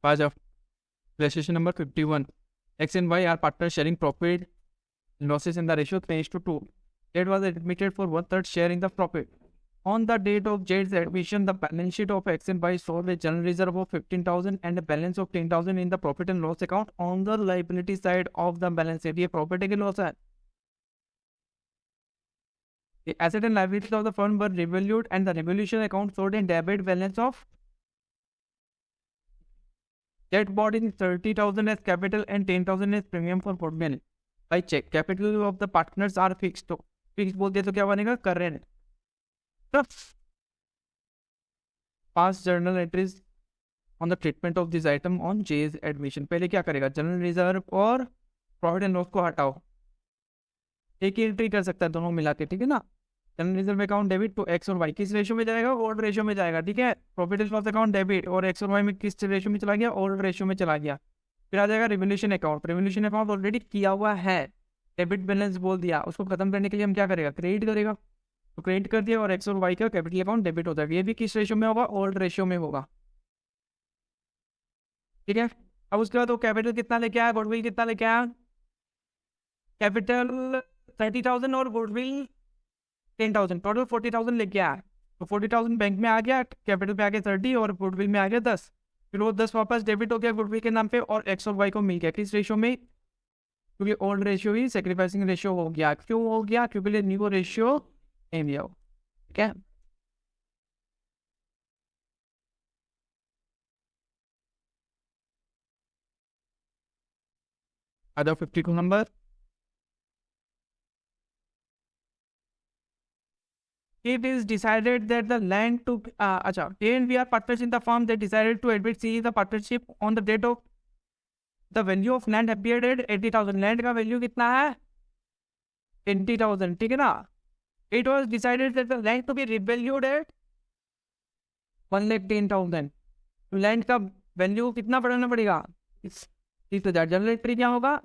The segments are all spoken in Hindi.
Page of illustration number 51. X and Y are partners sharing profit and losses in the ratio 3:2. Z was admitted for 1/3 share in the profit. On the date of Z's admission, the balance sheet of X and Y showed a general reserve of 15,000 and a balance of 10,000 in the profit and loss account on the liability side of the balance sheet. ये profit है कि loss है? The asset and liabilities of the firm were revalued and the revaluation account showed a debit balance of Z bought in 30,000 as capital and 10,000 as premium for goodwill. By check, capital of the partners are fixed. तो fixed बोलते तो क्या बनेगा? Current. Past journal entries on the treatment of this item on J's admission. पहले क्या करेगा? जनरल रिजर्व और प्रॉफिट एंड लॉस को हटाओ. एक ही एंट्री कर सकता है दोनों मिला के, ठीक है ना. जनरल रिजर्व अकाउंट डेबिट तो एक्स और वाई किस रेशियो में जाएगा? ओल्ड रेशियो में जाएगा, ठीक है. Profit and loss account debit और एक्स और वाई में किस रेशियो में चला गया? ओल्ड रेशियो में चला गया. फिर आ जाएगा revolution account. Revolution account already किया हुआ है, डेबिट बैलेंस बोल दिया. उसको खत्म करने के लिए हम क्या करेगा? क्रेडिट करेगा. तो क्रेडिट कर दिया और एक्स और वाई का कैपिटल अकाउंट डेबिट होता है. ये भी किस रेशियो में होगा? ओल्ड रेशियो में होगा, ठीक है. अब उसके बाद वो कैपिटल कितना लेके आया? गुडविल कितना लेके आया? कैपिटल 30,000 और गुडविल 10,000, टोटल 40,000 लेके आया. तो 40,000 बैंक में आ गया, कैपिटल पे आ गया 30 और गुडविल में आ गया 10. फिर वो 10 वापस डेबिट हो गया गुडविल के नाम पे और एक्स और वाई को मिल गया किस रेशियो में? क्योंकि ओल्ड रेशियो ही सेक्रीफाइसिंग रेशियो हो गया. क्यों हो गया? क्योंकि न्यू रेशियो नहीं दिया हो, ठीक है. Other 52 number. It is decided that the land to A and B are partners in the firm. They decided to admit C in the partnership on the date of the value of land appeared at 80,000. land का वैल्यू कितना है? 20,000, ठीक है ना. It was decided that the land to be revalued at 1,10,000. Land का वैल्यू कितना बढ़ाना पड़ेगा? 30,000. जनरल एंट्री क्या होगा?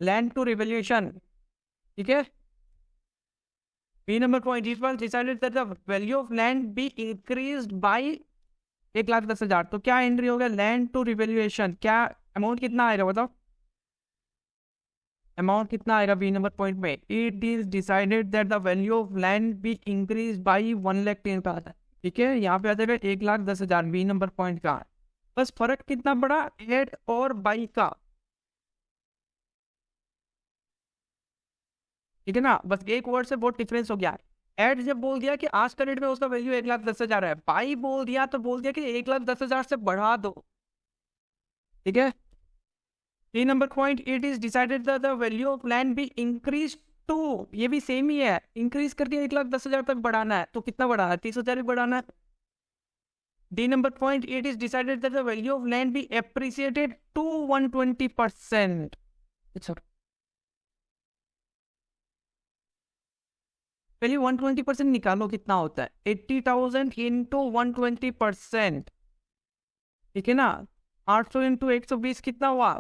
लैंड टू रिवैल्यूएशन, ठीक है. B number point, it was decided that the value of land be increased by 1,10,000. तो क्या एंट्री हो गया? Land to revaluation. क्या अमाउंट कितना आएगा बताओ? अमाउंट कितना आएगा बी नंबर पॉइंट में? It is decided that the value of land be increase by 1,10,000, ठीक है. यहाँ पे आ जाएगा 1,10,000 बी नंबर पॉइंट का. बस फर्क कितना बड़ा? एड और बाई का, ठीक है ना. बस एक वर्ड से बहुत डिफरेंस हो गया. एड जब बोल दिया कि आज का डेट में उसका वैल्यू 1,10,000 है, बाई बोल दिया तो बोल दिया कि 1,10,000 से बढ़ा दो, ठीक है. Three number point, it is decided that the value of land be increase to. ये भी सेम ही है, इंक्रीज करके 1,10,000 तक बढ़ाना है. तो कितना बढ़ाना है? 30,000 बढ़ाना है. D number point, it is decided that the value of land be appreciated to 120%. पहले 120% निकालो कितना होता है? 80,000 इंटू 120%, ठीक है ना. 800 इंटू 120 कितना हुआ?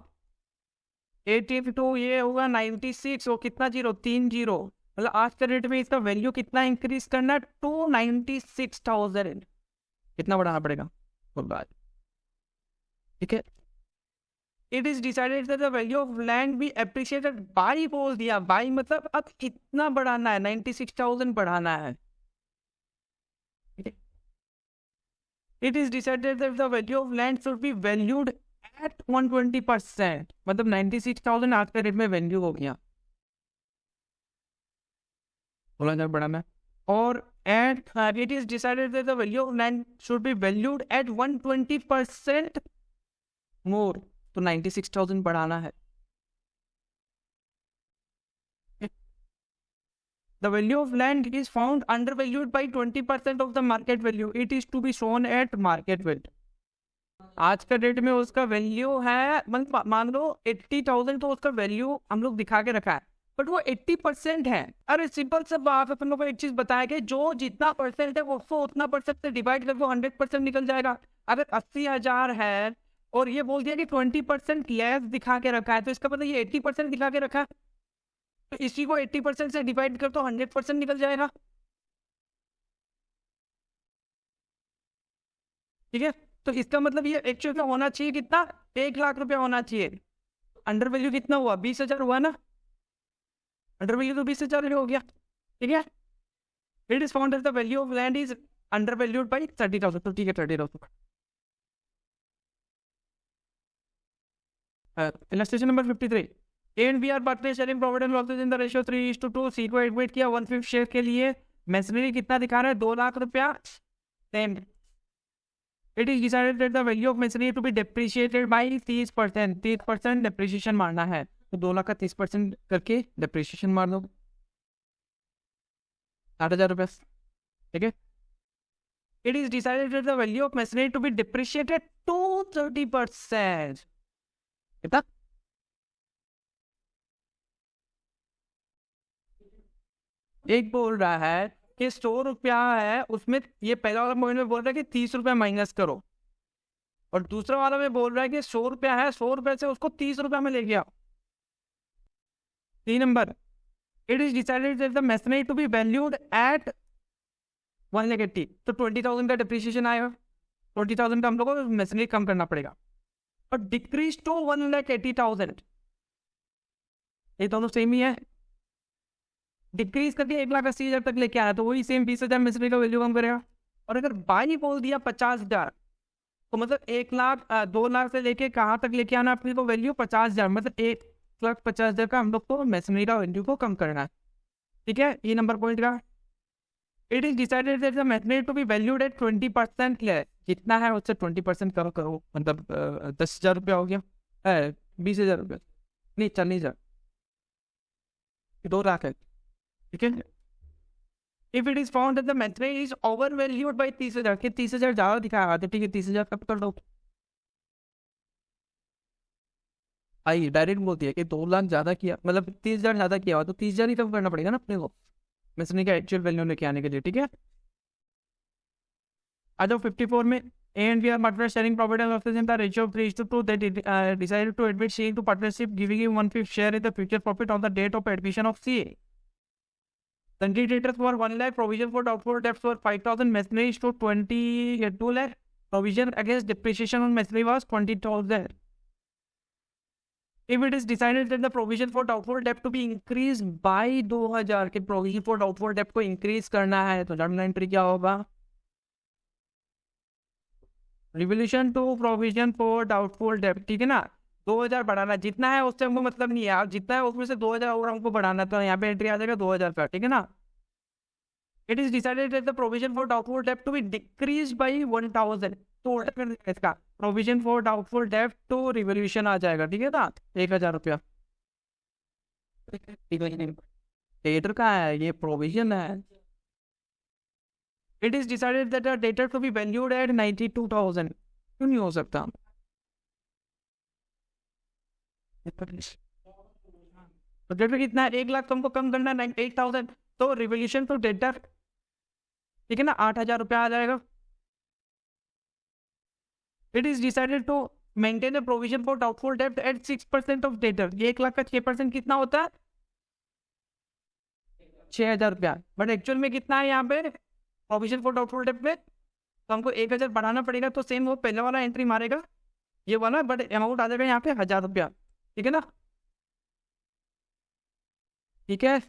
80 इंटू ये होगा 96. वो कितना जीरो? 3 जीरो. मतलब आज के रेट में इसका वैल्यू कितना इंक्रीज करना? 296,000. कितना बढ़ाना पड़ेगा? ठीक है. It is decided that the value of land B appreciated by बोल दिया. बाई मतलब अब कितना बढ़ाना है? 96,000 बढ़ाना है. It is decided that the value of land should be valued eight 120%. मतलब 96,000 आज के रेट में वैल्यू हो गया. बोला जाए बढ़ाना है. और at it is decided that the value of land should be valued eight 120% मोर. तो 96,000 बढ़ाना है. The value of land is found undervalued by 20% of the market value. It is to be shown at market value. आज का डेट में उसका वैल्यू है, मतलब मान लो 80,000, तो उसका वैल्यू हम लोग दिखा के रखा है, बट वो 80% है. अरे सिंपल सा बात, अपन लोग को एक चीज बताया कि जो जितना परसेंट है वो उतना परसेंट से डिवाइड करके 100% निकल जाएगा. अगर 80,000 है और ये बोल दिया कि 20% लेस दिखा के रखा है, तो इसका मतलब ये 80% दिखा के रखा है. तो इसी को 80% से डिवाइड कर तो 100% निकल जाएगा, ठीक है. तो इसका मतलब ये एक्चुअल में होना चाहिए कितना, 1 लाख रुपया होना चाहिए। अंडर वैल्यू कितना हुआ, 20,000 हुआ ना, अंडर वैल्यू तो 20,000 हो गया, ठीक है। It is found the value of land is under valued by 30,000, तो ठीक है 30,000। Illustration number 53, A and B are partner sharing profit and losses in the ratio 3:2। C को एडमिट किया 1/5 शेयर के लिए, मैसनरी कितना दिखा रहा है, 2 लाख रुपया। Then it is decided that the value of masonry to be depreciated by 30%, 30% depreciation मारना है, तो 2 लाख का 30% करके डेप्रिशिएशन मार दो, 8,000 रुपये, ठीक है। It is decided that the value of masonry to be depreciated to 30%, कितना, एक बोल रहा है कि 100 रुपया है उसमें, ये पहला वाला पॉइंट में बोल रहा है कि 30 रुपया माइनस करो, और दूसरा वाला में बोल रहा है कि 100 रुपया है, 100 रुपये से उसको 30 रुपया में ले गया। 3 number, it is decided that the masonry to be valued at 1,80,000, तो 20,000 का डिप्रिसिएशन आएगा, 20,000 का हम लोग को मैसनरी कम करना पड़ेगा, और डिक्रीज टू 1,80,000, ये दोनों सेम ही है, डिक्रीज करके 1,80,000 तक लेके आया, तो वही सेम 20,000 मैसनरी का वैल्यू कम करेगा। और अगर बाई बोल दिया 50,000, तो मतलब 1 लाख 2 लाख से लेके कहाँ तक लेके आना अपने को वैल्यू, 50,000, मतलब 1,50,000 का हम लोग को मैसनरी का वैल्यू को कम करना है, ठीक है। ये नंबर पॉइंट का, it is decided that the masonry to be valued at 20%, जितना है उससे 20% कम करो, मतलब 10,000 रुपया हो गया, 20,000 रुपया, नहीं 40,000, 2 लाख है, ठीक है। If it is found that the masonry is over valued by 30,000, कि 30,000 ज्यादा दिखाया, तो ठीक है 30,000 का कर दो। आई डायरेक्ट बोलती है कि 2 लाख ज्यादा किया, मतलब 30,000 ज्यादा किया हुआ, तो 30,000 ही कम करना पड़ेगा ना अपने को मैसनरी का एक्चुअल वैल्यू लेके आने के लिए, ठीक है। आ जाओ 54 में, A and B are partners sharing profit and losses in the ratio of 3:2. They decided to admit C into partnership, giving him 1/5 share in the future profit on the date of admission of C. Sundry debtors were 1 lakh, provision for doubtful debts were 5,000, machinery to 2 lakh, provision against depreciation on machinery was 20,000. If it is decided that the provision for doubtful debt to be increased by 2,000, के provision for doubtful debt को increase करना है, तो जर्नल एंट्री क्या होगा, revaluation to provision for doubtful डेब्ट, ठीक है ना। 2,000 बढ़ाना, जितना है उससे हमको मतलब नहीं है, आप जितना है उसमें से 2,000 और हमको बढ़ाना, तो यहाँ पे एंट्री आ जाएगा 2,000 का, ठीक है ना। It is decided that the provision for doubtful डेब्ट टू बी डिक्रीज बाई 1,000, तो उल्टा कर देगा इसका, प्रोविजन फॉर डाउटफुल डेब्ट टू रिवोल्यूशन आ जाएगा, ठीक है ना, 1,000 रुपया। डेटर का है, ये प्रोविजन है। It is decided that the debtor to be valued at 92,000, क्यों नहीं हो सकता, तो डेटर कितना है, 1 लाख तुमको कम करना है 98,000, तो रिवोल्यूशन टू डेटर, ठीक है ना, 8,000 रुपया आ जाएगा। It is decided to maintain a provision for doubtful डेब्ट एट 6% ऑफ डेटर, 1 लाख का 6% कितना होता है, 6,000 रुपया, बट एक्चुअल में कितना है यहाँ पे प्रोविजन फॉर डाउटफुल डेब्ट में, तो हमको 1,000 बढ़ाना पड़ेगा, तो सेम वो पहले वाला एंट्री मारेगा ये वाला, बट अमाउंट आ जाएगा यहाँ पे 1,000 रुपया, ठीक है ना, ठीक है।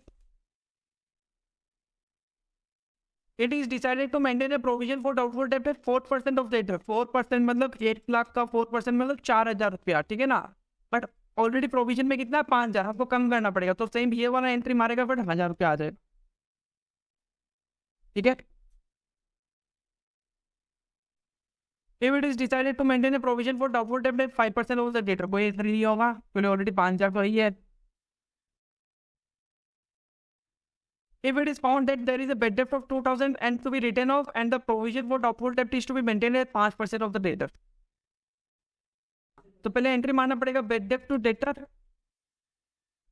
It is decided to maintain a provision for doubtful डेब्ट एट 4% ऑफ डेटर, 4% मतलब 1 लाख का 4% मतलब 4,000 रुपया, ठीक है ना, बट ऑलरेडी प्रोविजन में कितना है 5,000, हमको कम करना पड़ेगा, तो सेम ये वाला एंट्री मारेगा, बट 1,000 रुपया आ जाएगा, ठीक है। If it is decided to maintain a provision for doubtful debt at 5% of the debtor, कोई एंट्री नहीं होगा क्योंकि ऑलरेडी 5,000 तो ही है। If it is found that there is a bad debt of 2,000 and to be written off, and the provision for doubtful debt is to be maintained at 5% of the debtor, तो पहले एंट्री मारना पड़ेगा बेड डेट टू डेटर,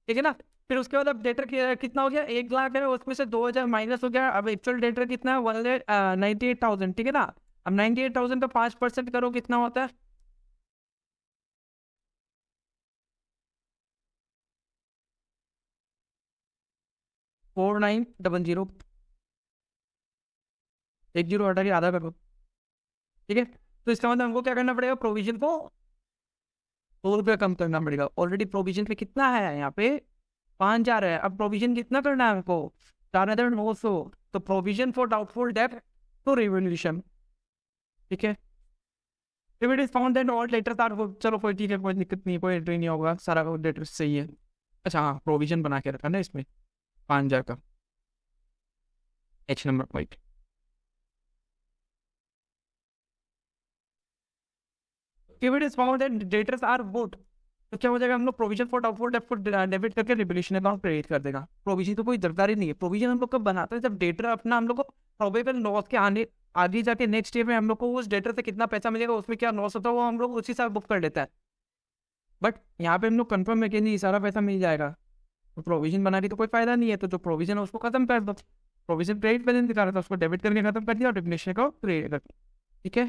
ठीक है ना, फिर उसके बाद अब डेटर कितना हो गया, 1 लाख है, उसमें से 2,000 माइनस हो गया, अब एक्चुअल डेटर कितना है 1,98,000, ठीक है ना। अब 98,000 का 5% करो, कितना होता है, 4,900, 1 जीरो हटा के आधा करो, ठीक है। तो इसका मतलब हमको क्या करना पड़ेगा, प्रोविजन को 100 रुपया कम करना पड़ेगा। ऑलरेडी प्रोविजन पे कितना है यहाँ पे 5,000 है, अब प्रोविजन कितना करना है हमको 4,900। तो प्रोविजन फॉर डाउटफुल डेट तो रिवोल्यूशन, ठीक है। If it is found that all letters are, चलो कोई ठीक है, कोई दिक्कत नहीं, कोई एंट्री नहीं होगा, सारा लेटर सही है। अच्छा हाँ, प्रोविजन बना के रखा ना इसमें 5,000 का, H number point. If it is found that debtors are good, तो क्या हो जाएगा, हम लोग प्रोविजन फॉर डाउटफुल डेट को डेबिट करके रिवोल्यूशन अकाउंट क्रेडिट कर देगा। प्रोविजन तो कोई दरकारी नहीं है, प्रोविजन हम लोग कब बनाते हैं, जब डेटर अपना हम लोग को प्रोबेबल लॉस के आगे जाके नेक्स्ट ईयर में हम लोग को उस डेटर से कितना पैसा मिलेगा, उसमें क्या लॉस होता है, वो हम लोग उसी साल बुक कर देता है। बट यहाँ पे हम लोग कंफर्म है कि नहीं सारा पैसा मिल जाएगा, तो प्रोविजन बना रही तो कोई फायदा नहीं है, तो जो प्रोविजन है उसको खत्म कर दो। प्रोविजन क्रेडिट बैलेंस दिखा रहा था, उसको डेबिट करके खत्म कर दिया और रिवोल्यूशन को क्रेडिट कर दिया, ठीक है।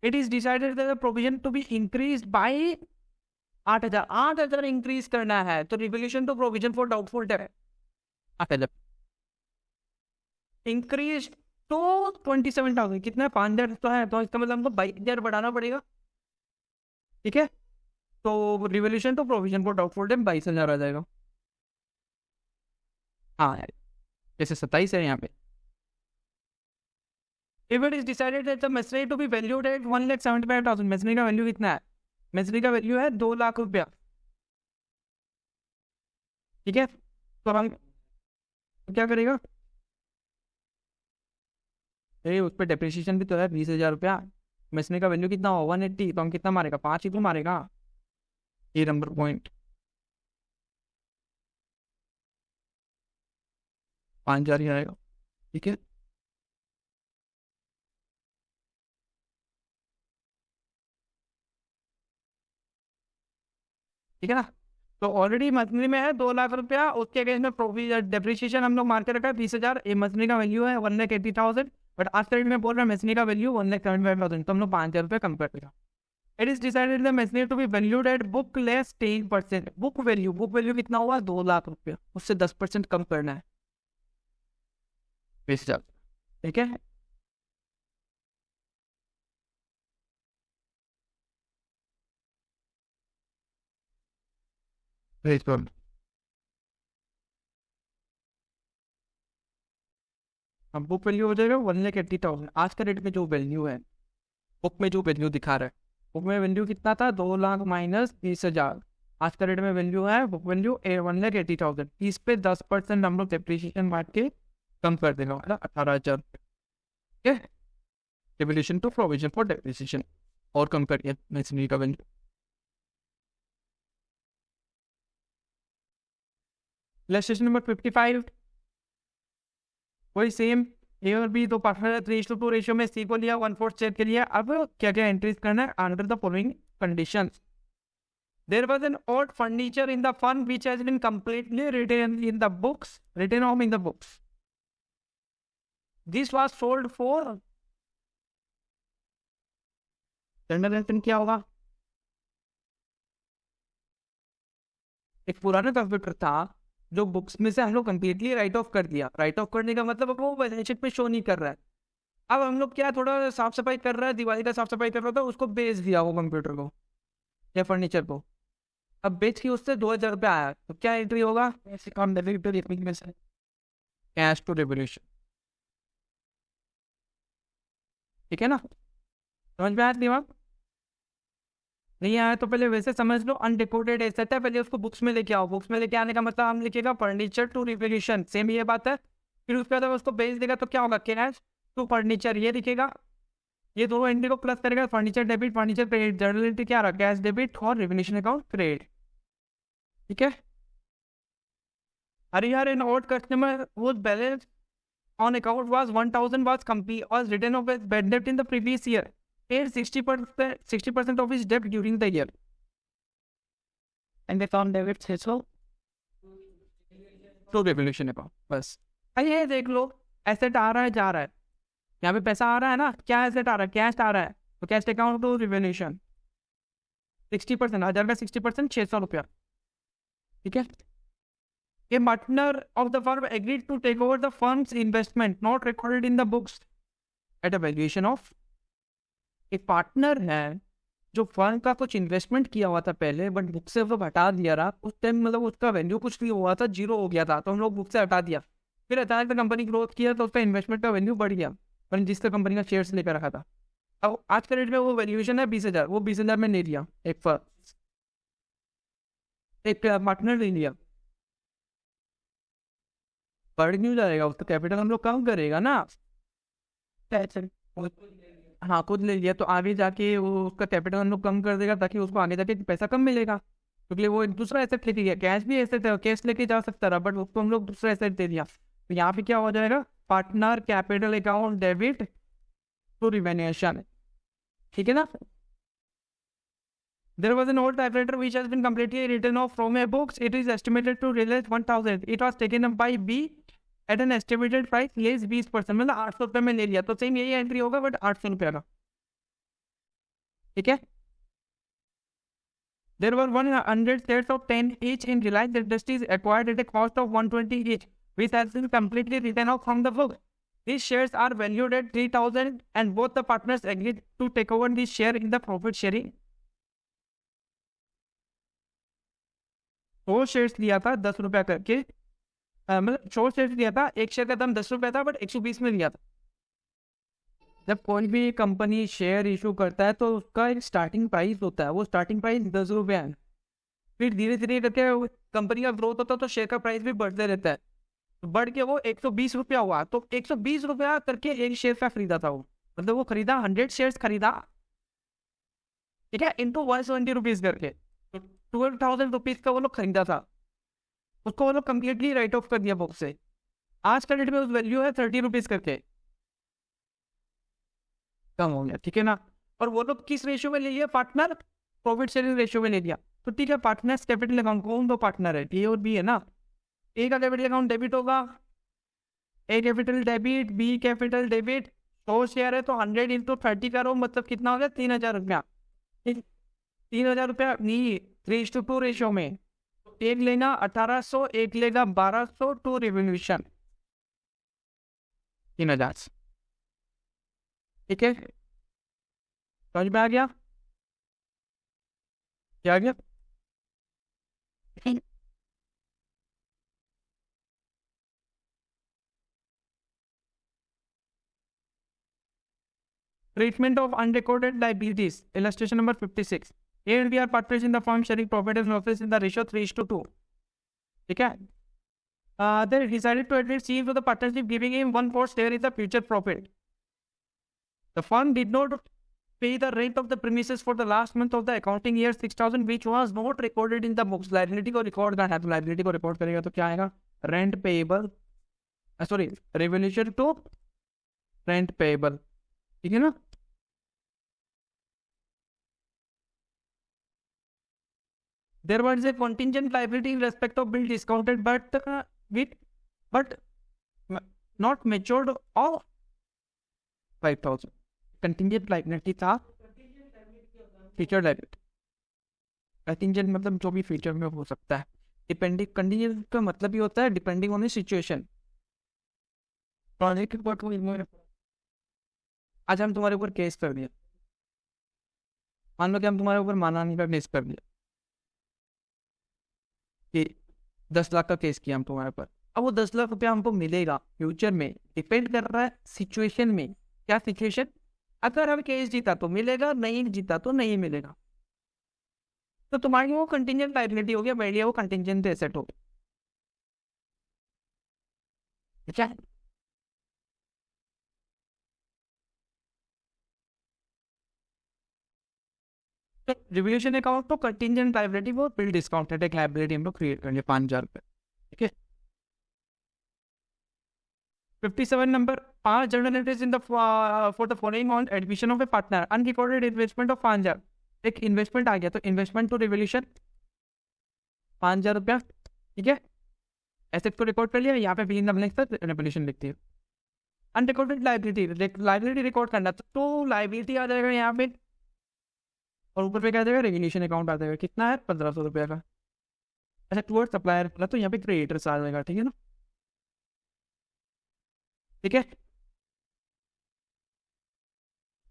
It is decided that the provision to be increase by 8,000 increase करना है, तो revaluation to provision for doubtful debt 8,000 increase तो 27,000 कितना है 5,000 तो है, तो इसका मतलब हमको 22,000 बढ़ाना पड़ेगा, ठीक है। तो रिवोल्यूशन तो प्रोविजन फॉर डाउटफुल डेट 22,000 आ जाएगा। हाँ यार, जैसे 27 है यहाँ पे। If it is decided that the machinery to be valued at 1,75,000, machinery का वैल्यू कितना है, machinery का वैल्यू है 2 लाख रुपया, ठीक है। तो हम क्या करेगा, उस पर डेप्रिसिएशन भी तो है 20,000 रुपया। मशीनरी का वैल्यू कितना हो 180, तो हम कितना मारेगा 5 ही तो मारेगा, ये नंबर पॉइंट 5,000 ही आएगा, ठीक है। ठीक है ना, तो ऑलरेडी मशीनरी में है 2 लाख रुपया, उसके अगेंस्ट में प्रोविजन डेप्रिसिएशन हम लोग मार के रखा है 20,000। ये मशीनरी का वैल्यू है 1,80,000, बट आज के में बोल रहा है मशीनरी का वैल्यू 1,75,000, तो हम लोग 5,000 रुपये कम कर देगा। It is decided the machinery to be valued at book less 10%। Book value कितना हुआ 2 लाख रुपया, उससे 10% कम करना है 20,000, ठीक है। अब बुक वैल्यू हो जाएगा 1,80,000, आज का रेट में जो वैल्यू है, बुक में जो वैल्यू दिखा रहा है, बुक में वैल्यू कितना था 2 लाख माइनस 20,000, आज का रेट में वैल्यू है बुक वैल्यू 1,80,000। इस पे 10% हम लोग डेप्रिसिएशन बांट के कम कर देगा, 18,000, ठीक है। Depreciation to provision for depreciation और कम करिए मशीनरी का वैल्यू। इलस्ट्रेशन नंबर 55, वही सेम ए और बी दो पार्टनर 3:2 रेशियो में सी को लिया 1/4 शेयर के लिए। अब क्या क्या एंट्रीज करना है under the following conditions. There was an old furniture in the fund which has been completely written in the books, written home in the books. This was sold for, general entry क्या होगा, एक पुराना कंप्यूटर था जो बुक्स में से हम लोग कंप्लीटली राइट ऑफ कर दिया। राइट ऑफ करने का मतलब वो बैलेंस शीट पे शो नहीं कर रहा है। अब हम लोग क्या थोड़ा साफ सफाई कर रहा है, दिवाली का साफ सफाई कर रहा था, उसको बेच दिया वो कंप्यूटर को या फर्नीचर को। अब बेच के उससे 2,000 रुपया आया, तो क्या एंट्री होगा, कैश टू रिवोल्यूशन, ठीक है ना। समझ में आया दिमाग, नहीं आया तो पहले वैसे समझ लो। अनडिकोडेड एसेट है, पहले उसको बुक्स में लेके आओ। बुक्स में लेके आने का मतलब हम लिखेगा फर्नीचर टू रिवोल्यूशन, सेम ये बात है। फिर उसके बाद उसको बेच देगा तो क्या होगा, कैश टू फर्नीचर, ये लिखेगा। ये दोनों एंट्री को प्लस करेगा, furniture debit furniture credit. Journal entry क्या रहा, कैश डेबिट और रिवोल्यूशन अकाउंट क्रेडिट, ठीक है। Harihar an old customer whose balance on account was 1,000 was written off as bad debt in the previous year, paid 60% of his debt during the year, and they found debit says so to revolution account। बस ये देख लो, एसेट आ रहा है जा रहा है, यहाँ पे पैसा आ रहा है ना, क्या एसेट आ रहा है, कैश आ रहा है, तो कैश अकाउंट टू रिवोल्यूशन 60%, 1,000 का 60% 600 रुपया, ठीक है। A partner of the firm agreed to take over the firm's investment not recorded in the books at a valuation of. एक पार्टनर है जो फर्म का कुछ इन्वेस्टमेंट किया हुआ था पहले, बट बुक से वो हटा दिया रहा उस टाइम, मतलब उसका वैल्यू कुछ नहीं हुआ था, जीरो हो गया था, तो हम लोग बुक से हटा दिया। फिर अचानक कंपनी ग्रोथ किया तो उसका इन्वेस्टमेंट का वैल्यू बढ़ गया, पर जिसका कंपनी का शेयर्स लेकर रखा था। अब आज के रेट में वो वैल्यूएशन है 20,000, वो 20,000 में ले लिया एक फर्म, एक पार्टनर ले लिया, बढ़ क्यों जाएगा? उसका कैपिटल हम लोग कम करेगा ना। हाँ, खुद ले लिया तो आगे जाके वो उसका कैपिटल हम लोग कम कर देगा, ताकि उसको आगे जाके पैसा कम मिलेगा, क्योंकि वो एक दूसरा एसेट लेके गया। कैश भी एसेट है, कैश लेके जा सकता रहा, बट उसको हम लोग दूसरा एसेट दे दिया। तो यहाँ पे क्या हो जाएगा? Partner capital account debit to revaluation, ठीक है ना। There was an old typewriter which has been completely written off from a books. It is estimated to realize 1,000. It was taken up by B at an estimated price less 20%, मतलब 800 रुपये में ले लिया। तो सेम यही एंट्री होगा, बट 800 रुपये का, ठीक है। There were 100 shares of 10 each in Reliance Industries acquired at a cost of 120 each, which has been completely written off from the book. These shares are valued at 3,000 and both the partners agreed to take over this share in the profit sharing. दो शेयर्स लिया था 10 रुपया करके, मतलब 100 शेयर्स लिया था, एक शेयर का दाम 10 रुपया था, बट 120 में लिया था। जब कोई भी कंपनी शेयर इशू करता है तो उसका एक स्टार्टिंग प्राइस होता है, वो स्टार्टिंग प्राइस 10 रुपया है। फिर धीरे धीरे करके कंपनी का ग्रोथ होता है तो शेयर का प्राइस भी बढ़ते रहता है, तो बढ़ के वो 120 रुपया हुआ। तो 120 रुपया करके एक शेयर का खरीदा था वो, मतलब वो खरीदा 100 शेयर्स खरीदा, ठीक है, इंटू 170 रुपीज करके, तो 12,000 रुपीज का वो लोग खरीदा था। उसको वो लोग कम्प्लीटली राइट ऑफ कर दिया बुक से। आज का डेट में उस वैल्यू है 30 रुपीज करके, कम हो गया, ठीक है ना। और वो लोग किस रेशियो में ले लिया? पार्टनर प्रॉफिट शेयरिंग रेशियो में ले लिया। तो ठीक है, पार्टनर्स कैपिटल अकाउंट, कौन दो पार्टनर है? ए और बी है ना। ए का कैपिटल अकाउंट डेबिट होगा, A capital debit, B capital debit. 100 share है तो 100 इंटू 30 करो, मतलब कितना हो गया? 3,000 रुपया। 3,000 रुपया नहीं, 3:2 रेशियो में, एक लेना 1,800, एक लेगा 1,200 टू रिवोल्यूशन 3,000, ठीक है। समझ में आ गया? क्या आ गया? Treatment of unrecorded liabilities. Illustration number 56. Here we are partners in the firm sharing profit and losses in the ratio 3:2. ठीक है। They decided to admit C to the partnership, giving him 1/4 share in the future profit. The firm did not pay the rent of the premises for the last month of the accounting year 6,000, which was not recorded in the books. Liability को record करना है, तो liability को record करेगा तो क्या आएगा? Rent payable, sorry, revolution to rent payable, ठीक है ना। There was a contingent liability in respect of bill discounted but not matured of 5,000. Contingent liability था feature liability। contingent मतलब जो भी feature में हो सकता है। डिपेंडिंग, contingent का मतलब ही होता है डिपेंडिंग ऑन द सिचुएशन। आज हम तुम्हारे ऊपर केस कर दिया, मान लो कि हम तुम्हारे ऊपर मानहानि का केस कर दिया कि 10 लाख का केस किया हम तुम्हारे पर। अब वो 10 लाख रुपया हमको मिलेगा फ्यूचर में, डिपेंड कर रहा है सिचुएशन में। क्या सिचुएशन? अगर हम केस जीता तो मिलेगा, नहीं जीता तो नहीं मिलेगा। तो तुम्हारी वो कंटिजेंट लायबिलिटी हो गया, मेरे लिए वो कंटिजेंट एसेट हो गया, ठीक है। रिवोल्यूशन अकाउंट तो कंटिजेंट लायबिलिटी, वो बिल डिस्काउंटेड एक लायबिलिटी हम लोग क्रिएट करेंगे 5,000 रुपये, ठीक है। 57 number, 5 journal entries in the for the following on admission of A partner, unrecorded investment of 5,000। एक इन्वेस्टमेंट आ गया तो इन्वेस्टमेंट टू रिवोल्यूशन 5,000 रुपया, ठीक है। एसेट को रिकॉर्ड कर लिया, यहाँ पे भी रिवोल्यूशन लिखती है। अनरिकॉर्डेड लायबिलिटी, लायबिलिटी रिकॉर्ड करना तो लायबिलिटी आ जाएगा यहाँ पे, और ऊपर पे क्या आ जाएगा? रेगुलेशन अकाउंट आ जाएगा। कितना है? 1,500 रुपया का। अच्छा टुवर्ड सप्लायर बोला तो यहाँ पे क्रिएटर्स आ जाएगा, ठीक है ना, ठीक है।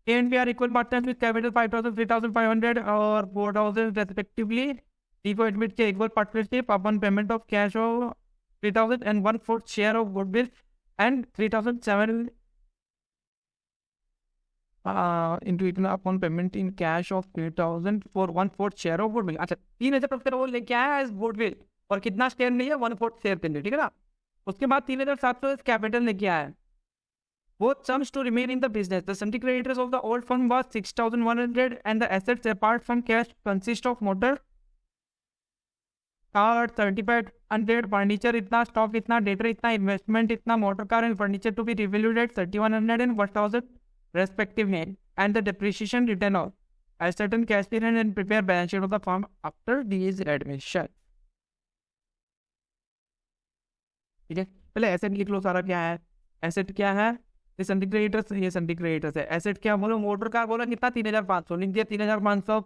A and B are equal partners with capital 5,000 3,500 और 4,000 रेस्पेक्टिवली। डी को एडमिट के equal partnership upon payment of cash of 3,000 and 1/4 share of goodwill and 3,007 into इतना upon payment in cash of 3,000 for 1/4 share of goodwill. अच्छा 3,000 रुपये वो लेके आया एज गुडविल और कितना शेयर नहीं है 1/4 शेयर के लिए, ठीक है ना। उसके बाद 3,700 कैपिटल लेके आया। Both sums to remain in the business. The sundry creditors of the old fund was 6,100 and the assets apart from cash consist of motor car 3,500, furniture इतना, stock इतना, debtor इतना, investment इतना, motor car and furniture to be revalued at 3,100 and 1,000 respectively, and the depreciation written off as certain cash in hand and prepare balance sheet of the firm after these admission. ठीक है, पहले एसेट लिख लो सारा क्या है। एसेट क्या है, ये सन्डी क्रेडिटर्स, ये सन्डी क्रेडिटर्स है। एसेट क्या बोलो, मोटर कार बोला कितना 3,500 लिख दिया 3,500।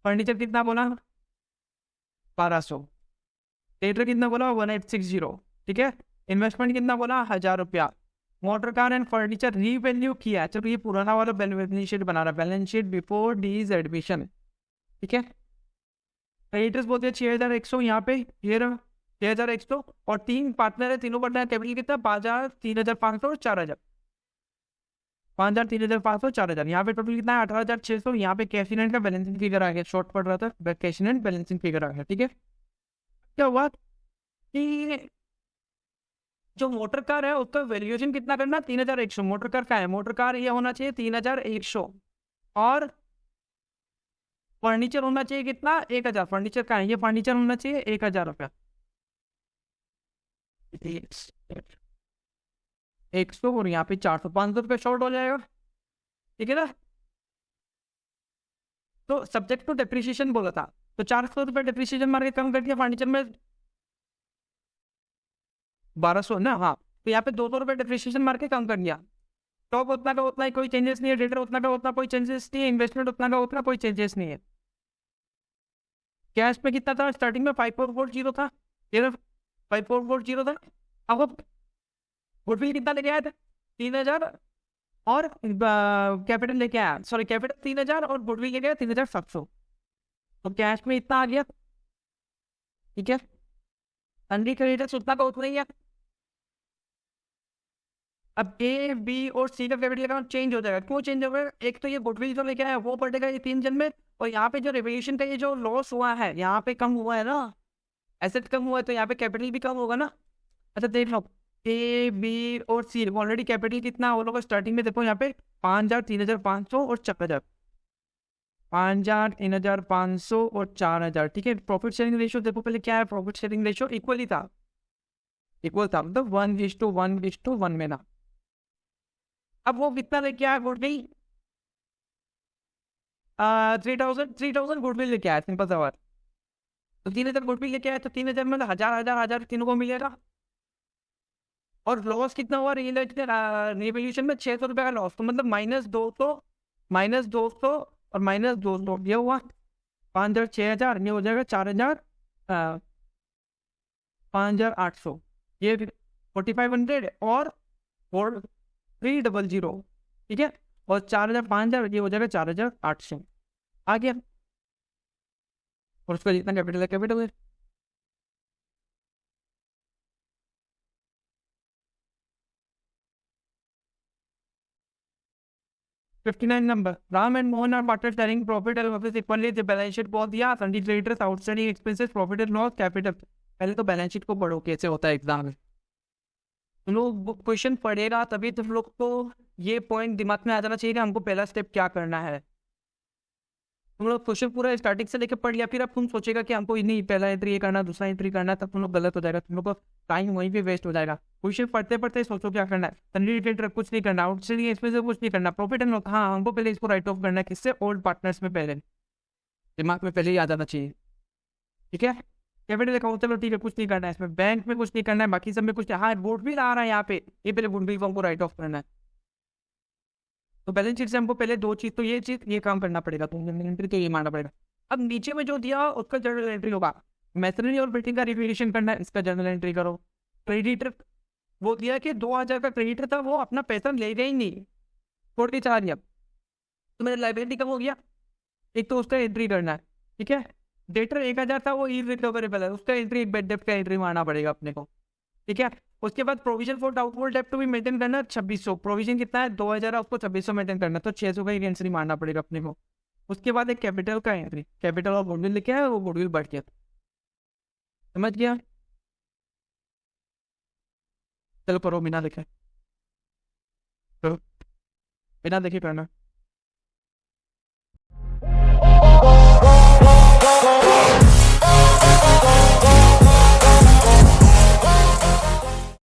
फर्नीचर कितना बोला 1,200। डेटर कितना बोला 1,860, ठीक है। इन्वेस्टमेंट कितना बोला 1,000 रुपया। Motor car and furniture revalue किया, चलो ये पुराना वाला बैलेंस शीट बना रहा, बैलेंस शीट बिफोर डीज एडमिशन, ठीक है। क्रेडिटर्स बोलते हैं 6,100, यहाँ पे ये 6,100 और 3 पार्टनर है, तीनों पार्टनर कैपिटल कितना 5,000 3,500 और 4,000, 5,000 3,500 4,000। यहाँ पे टोटल कितना है 18,600। यहाँ पे कैश इन हैंड का बैलेंसिंग फिगर आ गया, शॉर्ट पड़ रहा था, cash in hand balancing figure आ गया, ठीक है। क्या हुआ कि जो मोटर कार है उसका वैल्यूएशन कितना करना 3,100। मोटर कार का है, मोटर कार ये होना चाहिए 3,100 और फर्नीचर होना चाहिए कितना 1,000। फर्नीचर का है, ये फर्नीचर होना चाहिए 1,000 रुपया, 100 और यहाँ पे 400, 500 रुपये शॉर्ट हो जाएगा, ठीक है ना। तो सब्जेक्ट टू डेप्रिसिएशन बोला था, तो 400 रुपये डेप्रिसिएशन मार के कम कर दिया, फर्नीचर में 1,200 ना, हाँ। तो यहाँ पे 200 रुपये डेप्रिसिएशन मार के कम कर दिया। टॉप उतना का उतना ही, कोई चेंजेस नहीं है। डेटर उतना का उतना कोई चेंजेस नहीं है। इन्वेस्टमेंट उतना का उतना कोई चेंजेस नहीं है। कैश में कितना था स्टार्टिंग में 5,440 था, 5,440 था। अब गुडविल कितना लेके आया था 3,000 और कैपिटल लेके आया, सॉरी कैपिटल 3,000 और गुडविल लेके आया 3,700। तो कैश में इतना आ गया, ठीक है। सन्डी क्रेडिटर्स उतना का उतना ही है। अब ए बी और सी का कैपिटल अकाउंट चेंज हो जाएगा। क्यों चेंज होगा, एक तो ये गुडविल जो लेके आया वो पड़ेगा ये 3 जन में, और यहाँ पे जो रिवैल्यूएशन का ये जो लॉस हुआ है यहाँ पे कम हुआ है ना, एसेट कम हुआ है, तो यहाँ पे कैपिटल भी कम होगा ना। अच्छा देख लो ए बी और सी ऑलरेडी कैपिटल कितना वो लोग स्टार्टिंग में देखो यहाँ पे 5,000 3,500 और 4,000, 5,000 3,500 और 4,000, ठीक है। प्रॉफिट शेयरिंग रेशियो देखो पहले क्या है, प्रॉफिट शेयरिंग रेशियो इक्वल था, मतलब 1:1 में ना। अब वो कितना लेके आया गुडविल 3,000 गुडविल लेके आया, सिंपल सा बात। तो 3,000 गुडविल लेके आया, तो 3,000 में 1,000 तीनों को मिलेगा। और लॉस कितना हुआ रिवैल्यूएशन में 600 रुपये का लॉस, तो मतलब -200 और -200 ये हुआ 5,000 6,000, ये हो जाएगा 4,000 5,800, ये 4,500 और 4,300, ठीक है। और 4,000 5,000 ये हो जाएगा 4,800 आ गया। और उसका जितना कैपिटल है कैपिटल है। $59 number, Ram and Mohan are partner sharing profit and losses equally. The balance sheet बोल दिया, sundry creditors outstanding expenses profit and loss capital. पहले तो बैलेंस शीट को पढ़ो कैसे होता है एग्जाम में, तुम लोग क्वेश्चन पढ़ेगा तभी तुम लोग को ये पॉइंट दिमाग में आ जाना चाहिए कि हमको पहला स्टेप क्या करना है। तुम लोग क्वेश्चन पूरा स्टार्टिंग से लेकर पढ़ लिया, फिर अब तुम सोचेगा कि हमको नहीं पहला एंट्री ये करना दूसरा एंट्री करना, तब तुम लोग गलत हो जाएगा, तुम लोग को टाइम वहीं पे वेस्ट हो जाएगा। क्वेश्चन पढ़ते पढ़ते सोचो क्या करना है, सन्डी रिलेटेड कुछ नहीं करना, आउटस्टैंडिंग एक्सपेंसेस कुछ नहीं करना, प्रॉफिट एंड लॉस हाँ हमको पहले इसको राइट ऑफ करना है, किससे ओल्ड पार्टनर्स में, पहले दिमाग में पहले ही आ जाना चाहिए, ठीक है। कैपिटल अकाउंट चलो ठीक है कुछ नहीं करना है इसमें, बैंक में कुछ नहीं करना है, बाकी सब में कुछ हाँ गुडविल आ रहा है यहाँ पे, ये पहले गुडविल को हमको राइट ऑफ करना है। तो बैलेंस शीट से हमको पहले 2 चीज, तो ये चीज ये काम करना पड़ेगा, तो एंट्री तो ये मानना पड़ेगा। अब नीचे में जो दिया उसका जर्नल एंट्री होगा, मैसनरी और बिल्डिंग का रिवेल्यूशन करना है, इसका जर्नल एंट्री करो। क्रेडिटर वो दिया कि 2000 का क्रेडिटर था, वो अपना पैसा लेगा ही नहीं, छोड़ के चला गया, तो मेरा लाइबिलिटी कम हो गया, एक तो उसका एंट्री करना है, ठीक है। डेटर 1000 था, वो इरिकवरेबल है, उसका एंट्री एक बैड डेप्ट का एंट्री मारना पड़ेगा अपने को, ठीक है। उसके बाद प्रोविजन फॉर डाउटफुल डेप्ट भी मेंटेन करना 2600, प्रोविजन कितना है 2000 है, उसको 2600 मेंटेन करना, तो 600 का एक एंट्री मारना पड़ेगा अपने को। उसके बाद एक कैपिटल का एंट्री, कैपिटल और गुडविल लिखे है, वो गुडविल बढ़ गया, समझ गया। चलो करो बिना देखे, बिना देखे करना।